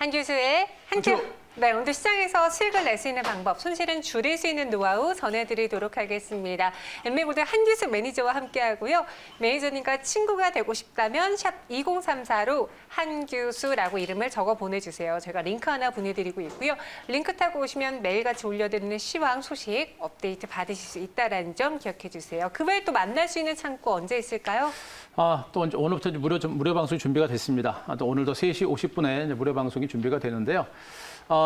한 교수의 한큐. 네, 오늘 시장에서 수익을 낼 수 있는 방법, 손실은 줄일 수 있는 노하우 전해드리도록 하겠습니다. 엠메고드 한 교수 매니저와 함께하고요. 매니저님과 친구가 되고 싶다면 샵 2034로 한 교수라고 이름을 적어 보내주세요. 제가 링크 하나 보내드리고 있고요. 링크 타고 오시면 매일같이 올려드리는 시황 소식 업데이트 받으실 수 있다는 점 기억해 주세요. 그 외에 또 만날 수 있는 창구 언제 있을까요? 또 오늘부터 무료 방송이 준비가 됐습니다. 또 오늘도 3시 50분에 무료 방송이 준비가 되는데요.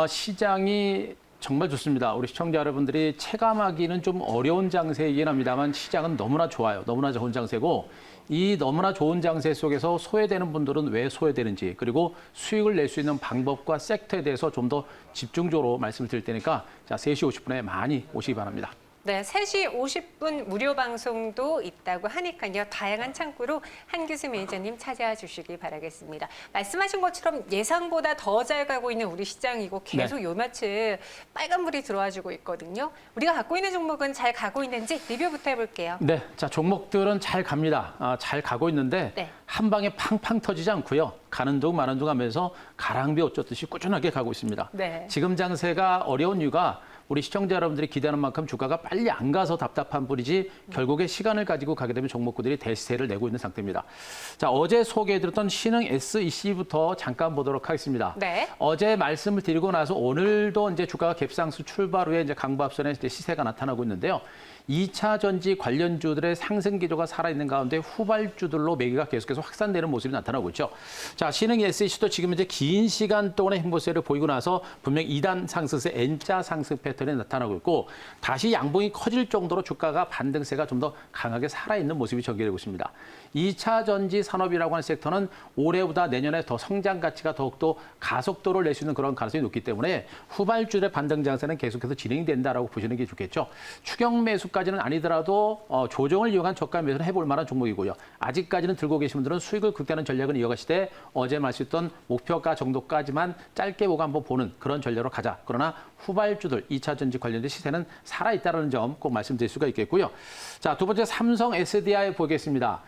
시장이 정말 좋습니다. 우리 시청자 여러분들이 체감하기는 좀 어려운 장세이긴 합니다만 시장은 너무나 좋아요. 너무나 좋은 장세고 이 너무나 좋은 장세 속에서 소외되는 분들은 왜 소외되는지 그리고 수익을 낼 수 있는 방법과 섹터에 대해서 좀 더 집중적으로 말씀을 드릴 테니까 자 3시 50분에 많이 오시기 바랍니다. 네, 3시 50분 무료 방송도 있다고 하니까요. 다양한 창구로 한규수 매니저님 찾아와 주시기 바라겠습니다. 말씀하신 것처럼 예상보다 더 잘 가고 있는 우리 시장이고 계속 요마치 빨간불이 들어와주고 있거든요. 우리가 갖고 있는 종목은 잘 가고 있는지 리뷰부터 해볼게요. 네, 자 종목들은 잘 갑니다. 잘 가고 있는데 한 방에 팡팡 터지지 않고요. 가는 둥 마는 둥 하면서 가랑비 어쩌듯이 꾸준하게 가고 있습니다. 지금 장세가 어려운 이유가 우리 시청자 여러분들이 기대하는 만큼 주가가 빨리 안 가서 답답한 뿐이지 결국에 시간을 가지고 가게 되면 종목들이 대세를 내고 있는 상태입니다. 자, 어제 소개해드렸던 신흥 SEC부터 잠깐 보도록 하겠습니다. 어제 말씀을 드리고 나서 오늘도 이제 주가가 갭상승 출발 후에 이제 강보합선의 이제 시세가 나타나고 있는데요. 2차 전지 관련주들의 상승 기조가 살아있는 가운데 후발주들로 매기가 계속해서 확산되는 모습이 나타나고 있죠. 자, 신흥 SEC도 지금 이제 긴 시간 동안의 행보세를 보이고 나서 분명 2단 상승세 N자 상승 패턴이 나타나고 있고 다시 양봉이 커질 정도로 주가가 반등세가 좀 더 강하게 살아있는 모습이 전개되고 있습니다. 2차 전지 산업이라고 하는 섹터는 올해보다 내년에 더 성장 가치가 더욱더 가속도를 낼 수 있는 그런 가능성이 높기 때문에 후발주의 반등 장세는 계속해서 진행된다라고 보시는 게 좋겠죠. 추경 매수까지는 아니더라도 조정을 이용한 저가 매수는 해볼 만한 종목이고요. 아직까지는 들고 계신 분들은 수익을 극대화하는 전략을 이어가시되 어제 말씀했던 목표가 정도까지만 짧게 보고 한번 보는 그런 전략으로 가자. 그러나 후발주들 2차 전지 관련된 시세는 살아있다는 점 꼭 말씀드릴 수가 있겠고요. 자, 두 번째 삼성 SDI 보겠습니다.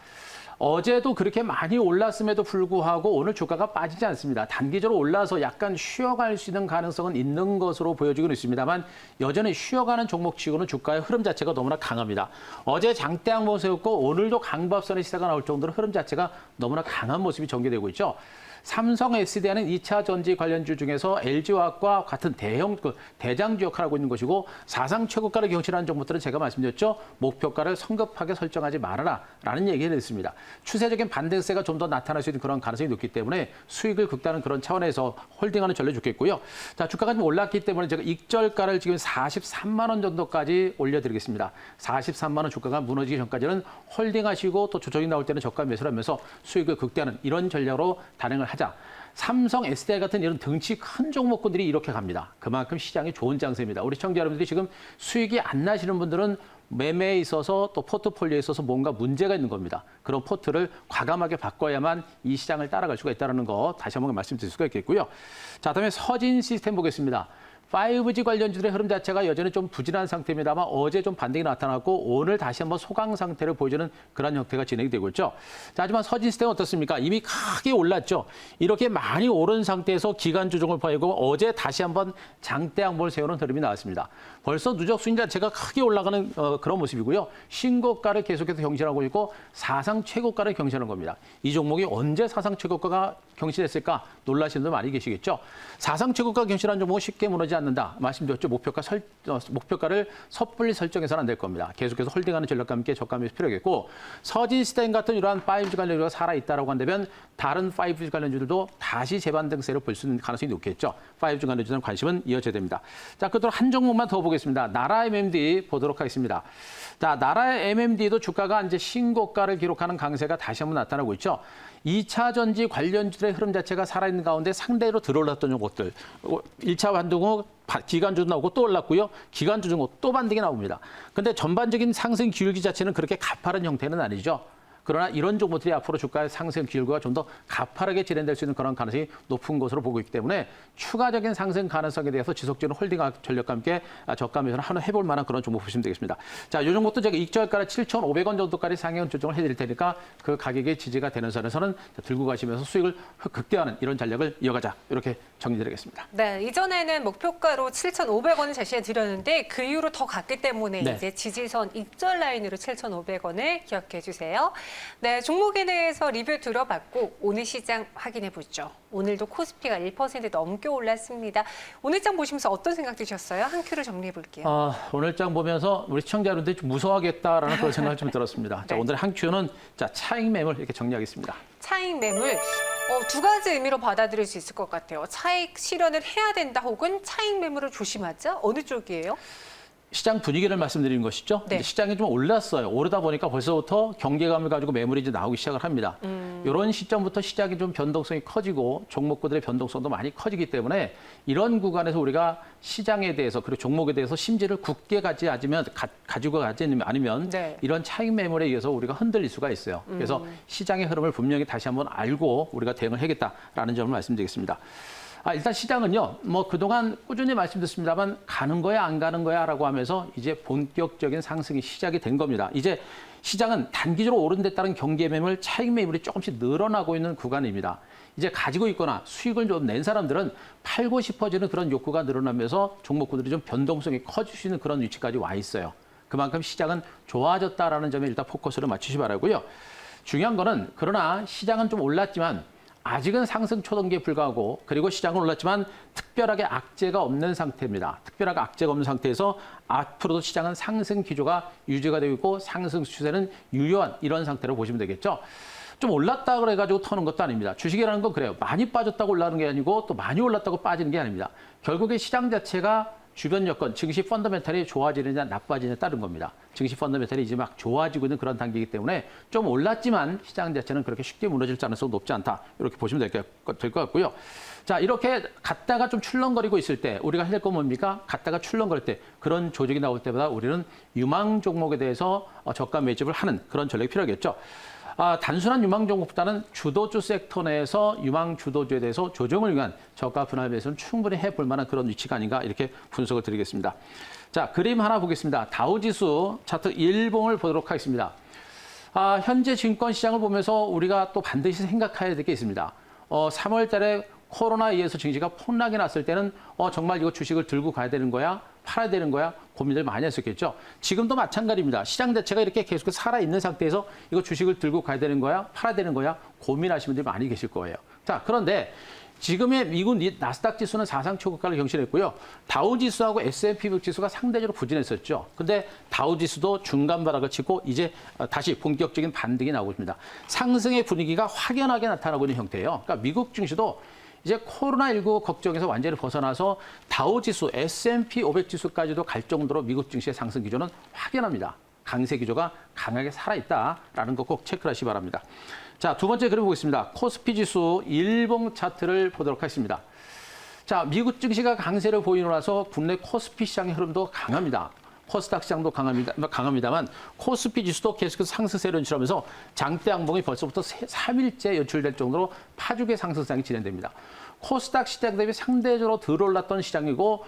어제도 그렇게 많이 올랐음에도 불구하고 오늘 주가가 빠지지 않습니다. 단기적으로 올라서 약간 쉬어갈 수 있는 가능성은 있는 것으로 보여지고 있습니다만 여전히 쉬어가는 종목치고는 주가의 흐름 자체가 너무나 강합니다. 어제 장대항보 세웠고 오늘도 강보합선의 시세가 나올 정도로 흐름 자체가 너무나 강한 모습이 전개되고 있죠. 삼성 SDI는 2차 전지 관련주 중에서 LG화학과 같은 대장주 역할을 하고 있는 것이고 사상 최고가를 경신하는 종목들은 제가 말씀드렸죠. 목표가를 성급하게 설정하지 말아라라는 얘기를 했습니다. 추세적인 반등세가 좀 더 나타날 수 있는 그런 가능성이 높기 때문에 수익을 극대화하는 그런 차원에서 홀딩하는 전략이 좋겠고요. 자, 주가가 좀 올랐기 때문에 제가 익절가를 지금 43만 원 정도까지 올려드리겠습니다. 43만 원 주가가 무너지기 전까지는 홀딩하시고 또 조정이 나올 때는 저가 매수를 하면서 수익을 극대화하는 이런 전략으로 단행을 하자. 삼성 SDI 같은 이런 등치 큰 종목군들이 이렇게 갑니다. 그만큼 시장이 좋은 장세입니다. 우리 시청자 여러분들이 지금 수익이 안 나시는 분들은 매매에 있어서 또 포트폴리오에 있어서 뭔가 문제가 있는 겁니다. 그런 포트를 과감하게 바꿔야만 이 시장을 따라갈 수가 있다는 거 다시 한번 말씀드릴 수가 있겠고요. 자, 다음에 서진 시스템 보겠습니다. 5G 관련주들의 흐름 자체가 여전히 좀 부진한 상태입니다만 어제 좀 반등이 나타났고 오늘 다시 한번 소강 상태를 보여주는 그런 형태가 진행이 되고 있죠. 자, 하지만 서진 시스템은 어떻습니까? 이미 크게 올랐죠. 이렇게 많이 오른 상태에서 기간 조정을 보이고 어제 다시 한번 장대 양봉을 세우는 흐름이 나왔습니다. 벌써 누적 수익 자체가 크게 올라가는 그런 모습이고요. 신고가를 계속해서 경신하고 있고 사상 최고가를 경신하는 겁니다. 이 종목이 언제 사상 최고가가 경신했을까 놀라시는 분들 많이 계시겠죠. 사상 최고가 경신한 종목은 쉽게 무너지지 않는다. 말씀드렸죠. 목표가를 섣불리 설정해서는 안 될 겁니다. 계속해서 홀딩하는 전략과 함께 저가 매수 필요하겠고 서진 시스템 같은 이러한 5G 관련주가 살아있다고 한다면 다른 5G 관련주들도 다시 재반등세를 볼 수 있는 가능성이 높겠죠. 5G 관련주는 관심은 이어져야 됩니다. 자, 끝으로 한 종목만 더 보겠습니다. 나라 MMD 보도록 하겠습니다. 자, 나라 MMD도 주가가 이제 신고가를 기록하는 강세가 다시 한번 나타나고 있죠. 2차 전지 관련주들의 흐름 자체가 살아있는 가운데 상대로 들어올랐던 것들. 1차 반등 후 기간주도 나오고 또 올랐고요. 기간주 중 또 반등이 나옵니다. 근데 전반적인 상승 기울기 자체는 그렇게 가파른 형태는 아니죠. 그러나 이런 종목들이 앞으로 주가의 상승 기울기가 좀 더 가파르게 진행될 수 있는 그런 가능성이 높은 것으로 보고 있기 때문에 추가적인 상승 가능성에 대해서 지속적인 홀딩 전략과 함께 저가 매수를 한번 해볼 만한 그런 종목 보시면 되겠습니다. 자, 이 종목도 제가 익절가를 7,500원 정도까지 상향 조정을 해드릴 테니까 그 가격의 지지가 되는 선에서는 들고 가시면서 수익을 극대화하는 이런 전략을 이어가자. 이렇게 정리드리겠습니다. 네, 이전에는 목표가로 7,500원을 제시해 드렸는데 그 이후로 더 갔기 때문에 네. 이제 지지선 익절 라인으로 7,500원을 기억해 주세요. 네, 종목에 대해서 리뷰 들어봤고 오늘 시장 확인해 보죠. 오늘도 코스피가 1% 넘게 올랐습니다. 오늘 장 보시면서 어떤 생각 드셨어요? 한 큐를 정리해 볼게요. 오늘 장 보면서 우리 시청자 여러분들이 좀 무서워하겠다라는 그런 생각이 좀 들었습니다. 자, 네. 오늘의 한 큐는 자, 차익 매물 이렇게 정리하겠습니다. 차익 매물 두 가지 의미로 받아들일 수 있을 것 같아요. 차익 실현을 해야 된다 혹은 차익 매물을 조심하자. 어느 쪽이에요? 시장 분위기를 말씀드리는 것이죠. 네. 시장이 좀 올랐어요. 오르다 보니까 벌써부터 경계감을 가지고 매물이 이제 나오기 시작을 합니다. 이런 시점부터 시장이 좀 변동성이 커지고 종목들의 변동성도 많이 커지기 때문에 이런 구간에서 우리가 시장에 대해서 그리고 종목에 대해서 심지를 굳게 가지고 가지 아니면 네. 이런 차익 매물에 의해서 우리가 흔들릴 수가 있어요. 그래서 시장의 흐름을 분명히 다시 한번 알고 우리가 대응을 해야겠다라는 점을 말씀드리겠습니다. 일단 시장은요, 그동안 꾸준히 말씀드렸습니다만 가는 거야, 안 가는 거야 라고 하면서 이제 본격적인 상승이 시작이 된 겁니다. 이제 시장은 단기적으로 오른 데 따른 경계 매물, 차익 매물이 조금씩 늘어나고 있는 구간입니다. 이제 가지고 있거나 수익을 좀 낸 사람들은 팔고 싶어지는 그런 욕구가 늘어나면서 종목군들이 좀 변동성이 커질 수 있는 그런 위치까지 와 있어요. 그만큼 시장은 좋아졌다라는 점에 일단 포커스를 맞추시 바라고요. 중요한 거는 그러나 시장은 좀 올랐지만 아직은 상승 초동기에 불과하고 그리고 시장은 올랐지만 특별하게 악재가 없는 상태입니다. 특별하게 악재가 없는 상태에서 앞으로도 시장은 상승 기조가 유지가 되고 있고 상승 추세는 유효한 이런 상태로 보시면 되겠죠. 좀 올랐다 그래가지고 터는 것도 아닙니다. 주식이라는 건 그래요. 많이 빠졌다고 올라가는 게 아니고 또 많이 올랐다고 빠지는 게 아닙니다. 결국에 시장 자체가 주변 여건, 증시 펀더멘탈이 좋아지느냐 나빠지느냐에 따른 겁니다. 증시 펀더멘탈이 이제 막 좋아지고 있는 그런 단계이기 때문에 좀 올랐지만 시장 자체는 그렇게 쉽게 무너질 가능성이 높지 않다. 이렇게 보시면 될 것 같고요. 자, 이렇게 갔다가 좀 출렁거리고 있을 때 우리가 할 건 뭡니까? 갔다가 출렁거릴 때 그런 조직이 나올 때마다 우리는 유망 종목에 대해서 저가 매집을 하는 그런 전략이 필요하겠죠. 단순한 유망 종목보다는 주도주 섹터 내에서 유망 주도주에 대해서 조정을 위한 저가 분할 매수는 충분히 해볼 만한 그런 위치가 아닌가 이렇게 분석을 드리겠습니다. 자, 그림 하나 보겠습니다. 다우지수 차트 일봉을 보도록 하겠습니다. 현재 증권 시장을 보면서 우리가 또 반드시 생각해야 될 게 있습니다. 3월 달에 코로나에 의해서 증시가 폭락이 났을 때는 정말 이거 주식을 들고 가야 되는 거야? 팔아야 되는 거야? 고민을 많이 했었겠죠. 지금도 마찬가지입니다. 시장 자체가 이렇게 계속 살아있는 상태에서 이거 주식을 들고 가야 되는 거야? 팔아야 되는 거야? 고민하시는 분들이 많이 계실 거예요. 자, 그런데 지금의 미국 나스닥 지수는 사상 초고가를 경신했고요. 다우 지수하고 S&P 500 지수가 상대적으로 부진했었죠. 근데 다우 지수도 중간 바닥을 치고 이제 다시 본격적인 반등이 나오고 있습니다. 상승의 분위기가 확연하게 나타나고 있는 형태예요. 그러니까 미국 증시도 이제 코로나19 걱정에서 완전히 벗어나서 다우 지수, S&P 500 지수까지도 갈 정도로 미국 증시의 상승 기조는 확연합니다. 강세 기조가 강하게 살아있다라는 거 꼭 체크를 하시기 바랍니다. 자, 두 번째 그림 보겠습니다. 코스피 지수 일봉 차트를 보도록 하겠습니다. 자, 미국 증시가 강세를 보이고 나서 국내 코스피 시장의 흐름도 강합니다. 코스닥 시장도 강합니다만 코스피 지수도 계속해서 상승세를 연출하면서 장대 양봉이 벌써부터 3일째 연출될 정도로 파죽의 상승세장이 진행됩니다. 코스닥 시장 대비 상대적으로 덜 올랐던 시장이고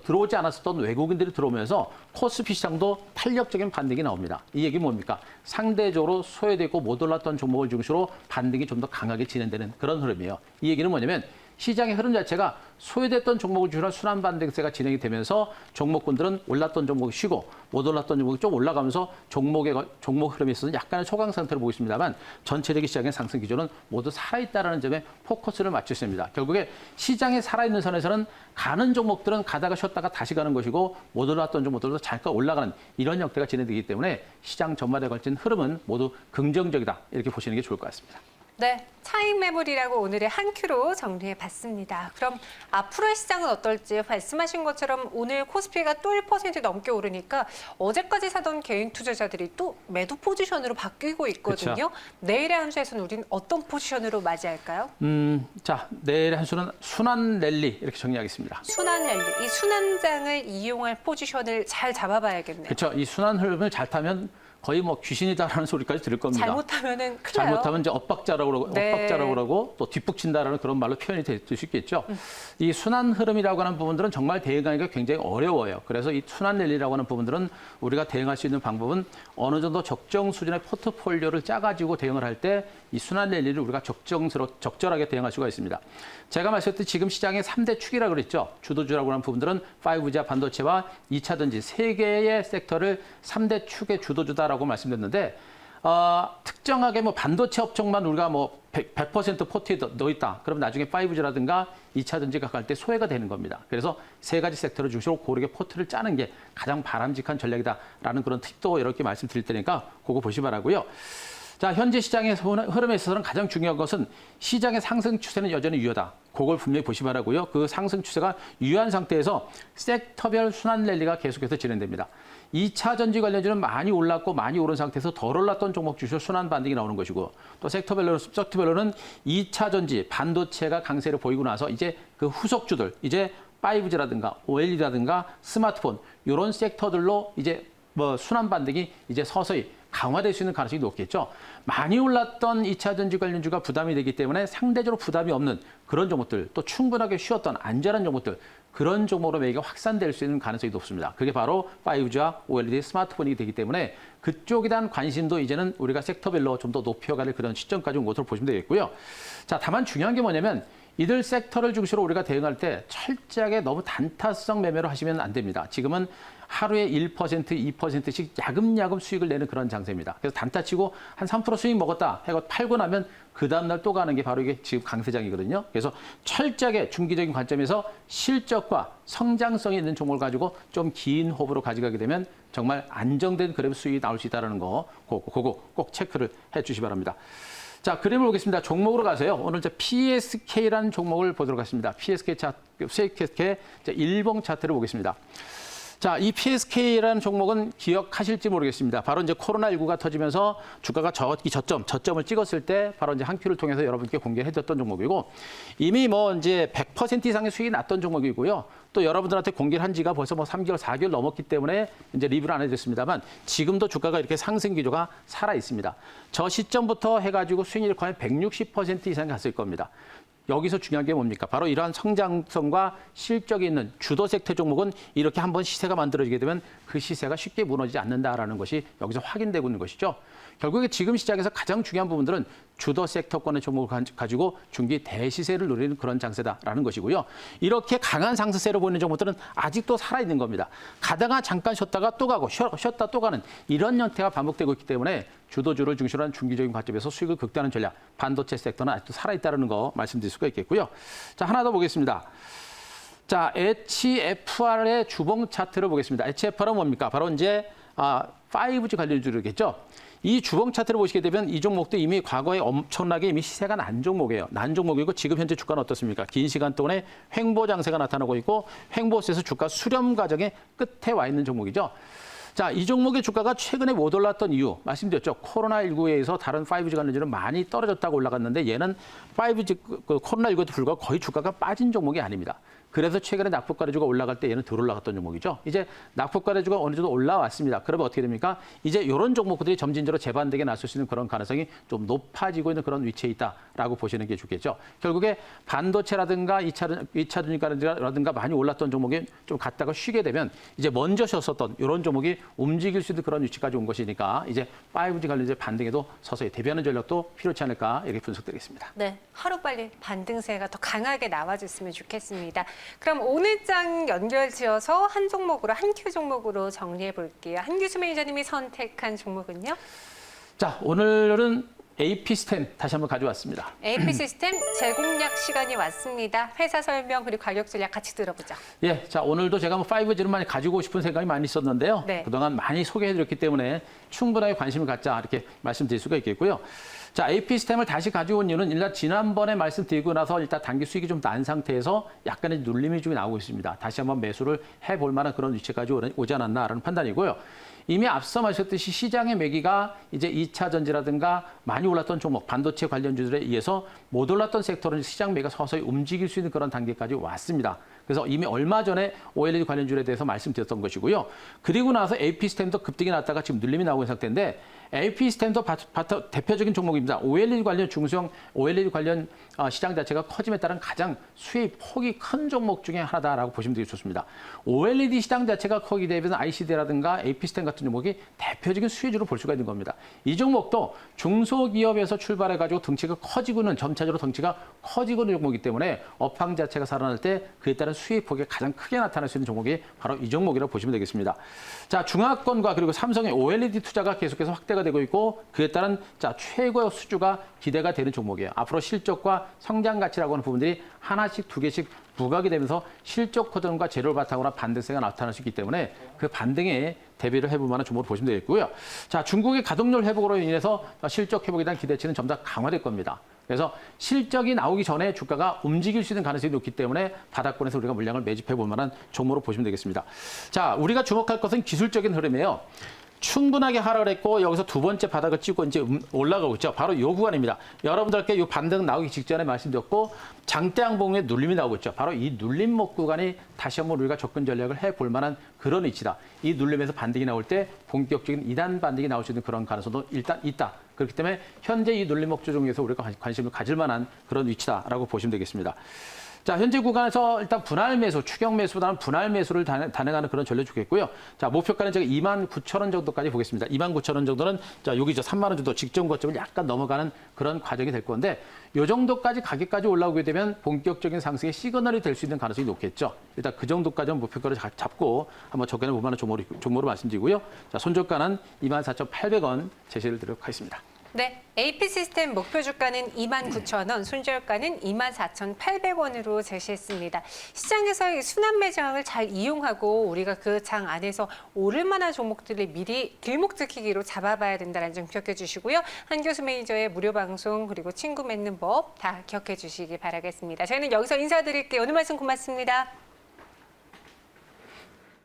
들어오지 않았었던 외국인들이 들어오면서 코스피 시장도 탄력적인 반등이 나옵니다. 이 얘기는 뭡니까? 상대적으로 소외되고 못 올랐던 종목을 중심으로 반등이 좀 더 강하게 진행되는 그런 흐름이에요. 이 얘기는 뭐냐면 시장의 흐름 자체가 소외됐던 종목을 중심으로 순환 반등세가 진행이 되면서 종목군들은 올랐던 종목이 쉬고 못 올랐던 종목이 좀 올라가면서 종목 흐름에 있어서 약간의 초강 상태를 보고 있습니다만 전체적인 시장의 상승 기조는 모두 살아있다는 점에 포커스를 맞추십니다. 결국에 시장에 살아있는 선에서는 가는 종목들은 가다가 쉬었다가 다시 가는 것이고 못 올랐던 종목들도 잠깐 올라가는 이런 형태가 진행되기 때문에 시장 전반에 걸친 흐름은 모두 긍정적이다 이렇게 보시는 게 좋을 것 같습니다. 네, 차익 매물이라고 오늘의 한 큐로 정리해봤습니다. 그럼 앞으로의 시장은 어떨지 말씀하신 것처럼 오늘 코스피가 또 1% 넘게 오르니까 어제까지 사던 개인 투자자들이 또 매도 포지션으로 바뀌고 있거든요. 그렇죠. 내일의 한 수에서는 우리는 어떤 포지션으로 맞이할까요? 자, 내일의 한 수는 순환 랠리 이렇게 정리하겠습니다. 순환 랠리, 이 순환장을 이용할 포지션을 잘 잡아봐야겠네요. 그렇죠. 이 순환 흐름을 잘 타면 거의 뭐 귀신이다라는 소리까지 들을 겁니다. 잘못하면은 큰일 나요. 잘못하면 이제 엇박자라고 그러고 또 뒷북친다라는 그런 말로 표현이 될 수 있겠죠. 이 순환 흐름이라고 하는 부분들은 정말 대응하기가 굉장히 어려워요. 그래서 이 순환 랠리라고 하는 부분들은 우리가 대응할 수 있는 방법은 어느 정도 적정 수준의 포트폴리오를 짜가지고 대응을 할 때 이 순환 랠리를 우리가 적절하게 대응할 수가 있습니다. 제가 말씀드렸듯이 지금 시장의 3대 축이라고 그랬죠. 주도주라고 하는 부분들은 5G와 반도체와 2차 전지 세 개의 섹터를 3대 축의 주도주다라고 말씀드렸는데 특정하게 뭐 반도체 업종만 우리가 뭐 100% 포트에 넣어 있다. 그럼 나중에 5G라든가 2차 전지가 갈 때 소외가 되는 겁니다. 그래서 세 가지 섹터를 중심으로 고르게 포트를 짜는 게 가장 바람직한 전략이다라는 그런 팁도 여러 개 말씀드릴 테니까 그거 보시 바라고요. 자, 현재 시장의 흐름에 있어서는 가장 중요한 것은 시장의 상승 추세는 여전히 유효다. 그걸 분명히 보시 바라고요. 그 상승 추세가 유효한 상태에서 섹터별 순환 랠리가 계속해서 진행됩니다. 2차 전지 관련주는 많이 올랐고 많이 오른 상태에서 덜 올랐던 종목 주식 순환 반등이 나오는 것이고 또 섹터별로는 2차 전지, 반도체가 강세를 보이고 나서 이제 그 후속주들, 이제 5G라든가 OLED라든가 스마트폰 이런 섹터들로 이제 뭐 순환 반등이 이제 서서히 강화될 수 있는 가능성이 높겠죠. 많이 올랐던 2차 전지 관련주가 부담이 되기 때문에 상대적으로 부담이 없는 그런 종목들, 또 충분하게 쉬었던 안전한 종목들, 그런 종목으로 매기가 확산될 수 있는 가능성이 높습니다. 그게 바로 5G와 OLED 스마트폰이 되기 때문에 그쪽에 대한 관심도 이제는 우리가 섹터별로 좀 더 높여가는 그런 시점까지 온 것으로 보시면 되겠고요. 자, 다만 중요한 게 뭐냐면 이들 섹터를 중심으로 우리가 대응할 때 철저하게 너무 단타성 매매로 하시면 안 됩니다. 지금은 하루에 1%, 2%씩 야금야금 수익을 내는 그런 장세입니다. 그래서 단타 치고 한 3% 수익 먹었다 해서 팔고 나면 그 다음날 또 가는 게 바로 이게 지금 강세장이거든요. 그래서 철저하게 중기적인 관점에서 실적과 성장성이 있는 종목을 가지고 좀 긴 호흡으로 가져가게 되면 정말 안정된 그래프 수익이 나올 수 있다는 거, 그거 꼭 체크를 해 주시기 바랍니다. 자, 그림을 보겠습니다. 종목으로 가세요. 오늘 PSK라는 종목을 보도록 하겠습니다. PSK 일봉 차트를 보겠습니다. 자, 이 PSK라는 종목은 기억하실지 모르겠습니다. 바로 이제 코로나19가 터지면서 주가가 저점을 찍었을 때 바로 이제 한 큐를 통해서 여러분께 공개해줬던 종목이고 이미 뭐 이제 100% 이상의 수익이 났던 종목이고요. 또 여러분들한테 공개를 한 지가 벌써 뭐 3개월, 4개월 넘었기 때문에 이제 리뷰를 안 해드렸습니다만 지금도 주가가 이렇게 상승 기조가 살아 있습니다. 저 시점부터 해가지고 수익률이 거의 160% 이상 갔을 겁니다. 여기서 중요한 게 뭡니까? 바로 이러한 성장성과 실적이 있는 주도 섹터 종목은 이렇게 한번 시세가 만들어지게 되면 그 시세가 쉽게 무너지지 않는다라는 것이 여기서 확인되고 있는 것이죠. 결국에 지금 시장에서 가장 중요한 부분들은 주도 섹터권의 종목을 가지고 중기 대시세를 노리는 그런 장세다라는 것이고요. 이렇게 강한 상승세로 보이는 종목들은 아직도 살아있는 겁니다. 가다가 잠깐 쉬었다가 또 가고 쉬었다 또 가는 이런 형태가 반복되고 있기 때문에 주도주를 중심으로 한 중기적인 관점에서 수익을 극대화하는 전략, 반도체 섹터는 아직도 살아있다는 거 말씀드릴 수가 있겠고요. 자, 하나 더 보겠습니다. 자, HFR의 주봉 차트를 보겠습니다. HFR은 뭡니까? 바로 이제 5G 관련주겠죠. 이 주봉 차트를 보시게 되면 이 종목도 이미 과거에 엄청나게 이미 시세가 난 종목이에요. 난 종목이고 지금 현재 주가는 어떻습니까? 긴 시간 동안에 횡보 장세가 나타나고 있고 횡보세에서 주가 수렴 과정의 끝에 와 있는 종목이죠. 자, 이 종목의 주가가 최근에 못 올랐던 이유 말씀드렸죠. 코로나19에 의해서 다른 5G 관련주는 많이 떨어졌다고 올라갔는데 얘는 5G 코로나19에도 불구하고 거의 주가가 빠진 종목이 아닙니다. 그래서 최근에 낙폭과대주가 올라갈 때 얘는 덜 올라갔던 종목이죠. 이제 낙폭과대주가 어느 정도 올라왔습니다. 그러면 어떻게 됩니까? 이제 이런 종목들이 점진적으로 재반등에 나설 수 있는 그런 가능성이 좀 높아지고 있는 그런 위치에 있다라고 보시는 게 좋겠죠. 결국에 반도체라든가 2차 전지라든가 많이 올랐던 종목이 좀 갔다가 쉬게 되면 이제 먼저 쉬었었던 이런 종목이 움직일 수 있는 그런 위치까지 온 것이니까 이제 5G 관련된 반등에도 서서히 대비하는 전략도 필요치 않을까 이렇게 분석드리겠습니다. 네, 하루빨리 반등세가 더 강하게 나와줬으면 좋겠습니다. 그럼 오늘 장 연결지어서 한 종목으로, 한 큐 종목으로 정리해 볼게요. 한규수 매니저님이 선택한 종목은요? 자, 오늘은 AP스템 다시 한번 가져왔습니다. AP시스템 재공략 시간이 왔습니다. 회사 설명 그리고 가격 전략 같이 들어보죠. 예, 자, 오늘도 제가 5G를 많이 가지고 싶은 생각이 많이 있었는데요. 네. 그동안 많이 소개해드렸기 때문에 충분하게 관심을 갖자 이렇게 말씀드릴 수가 있겠고요. 자, AP스템을 다시 가져온 이유는 일단 지난번에 말씀드리고 나서 일단 단기 수익이 좀 난 상태에서 약간의 눌림이 좀 나오고 있습니다. 다시 한번 매수를 해볼 만한 그런 위치까지 오지 않았나라는 판단이고요. 이미 앞서 말씀드렸듯이 시장의 매기가 이제 2차 전지라든가 많이 올랐던 종목, 반도체 관련주들에 의해서 못 올랐던 섹터는 시장 매기가 서서히 움직일 수 있는 그런 단계까지 왔습니다. 그래서 이미 얼마 전에 OLED 관련주에 대해서 말씀드렸던 것이고요. 그리고 나서 AP스템도 급등이 났다가 지금 눌림이 나오고 있는 상태인데 AP스템도 대표적인 종목입니다. OLED 관련 중소형 OLED 관련 시장 자체가 커짐에 따른 가장 수익 폭이 큰 종목 중에 하나다라고 보시면 되게 좋습니다. OLED 시장 자체가 커지게 되면 ICD라든가 AP스템 같은 종목이 대표적인 수혜주로 볼 수가 있는 겁니다. 이 종목도 중소기업에서 출발해가지고 덩치가 커지고는 점차적으로 덩치가 커지고 있는 종목이기 때문에 업황 자체가 살아날 때 그에 따른 수익 폭이 가장 크게 나타날 수 있는 종목이 바로 이 종목이라고 보시면 되겠습니다. 자, 중화권과 그리고 삼성의 OLED 투자가 계속해서 확대가 되고 있고 그에 따른 최고의 수주가 기대가 되는 종목이에요. 앞으로 실적과 성장 가치라고 하는 부분들이 하나씩 두 개씩 부각이 되면서 실적 호전과 재료를 바탕으로 반등세가 나타날 수 있기 때문에 그 반등에 대비를 해볼 만한 종목으로 보시면 되겠고요. 자, 중국의 가동률 회복으로 인해서 실적 회복에 대한 기대치는 점점 더 강화될 겁니다. 그래서 실적이 나오기 전에 주가가 움직일 수 있는 가능성이 높기 때문에 바닥권에서 우리가 물량을 매집해 볼 만한 종목으로 보시면 되겠습니다. 자, 우리가 주목할 것은 기술적인 흐름이에요. 충분하게 하락을 했고 여기서 두 번째 바닥을 찍고 이제 올라가고 있죠. 바로 이 구간입니다. 여러분들께 이 반등 나오기 직전에 말씀드렸고 장대 양봉에 눌림이 나오고 있죠. 바로 이 눌림목 구간이 다시 한번 우리가 접근 전략을 해볼 만한 그런 위치다. 이 눌림에서 반등이 나올 때 본격적인 2단 반등이 나올 수 있는 그런 가능성도 일단 있다. 그렇기 때문에 현재 이 눌림목 조정에서 우리가 관심을 가질 만한 그런 위치다라고 보시면 되겠습니다. 자, 현재 구간에서 일단 분할 매수, 추격 매수보다는 분할 매수를 단행하는 그런 전략 주겠고요. 자, 목표가는 제가 29,000원 정도까지 보겠습니다. 29,000원 정도는 자, 여기 3만 원 정도 직전 고점을 약간 넘어가는 그런 과정이 될 건데 이 정도까지 가격까지 올라오게 되면 본격적인 상승의 시그널이 될 수 있는 가능성이 높겠죠. 일단 그 정도까지는 목표가를 잡고 한번 접근해 볼 만한 종목으로 말씀드리고요. 자, 손절가는 24,800원 제시를 드리도록 하겠습니다. 네, AP시스템 목표 주가는 29,000원, 손절가는 24,800원으로 제시했습니다. 시장에서의 순환 매장을 잘 이용하고 우리가 그 장 안에서 오를 만한 종목들을 미리 길목지키기로 잡아봐야 된다는 점 기억해 주시고요. 한교수 매니저의 무료 방송 그리고 친구 맺는 법 다 기억해 주시기 바라겠습니다. 저희는 여기서 인사드릴게요. 오늘 말씀 고맙습니다.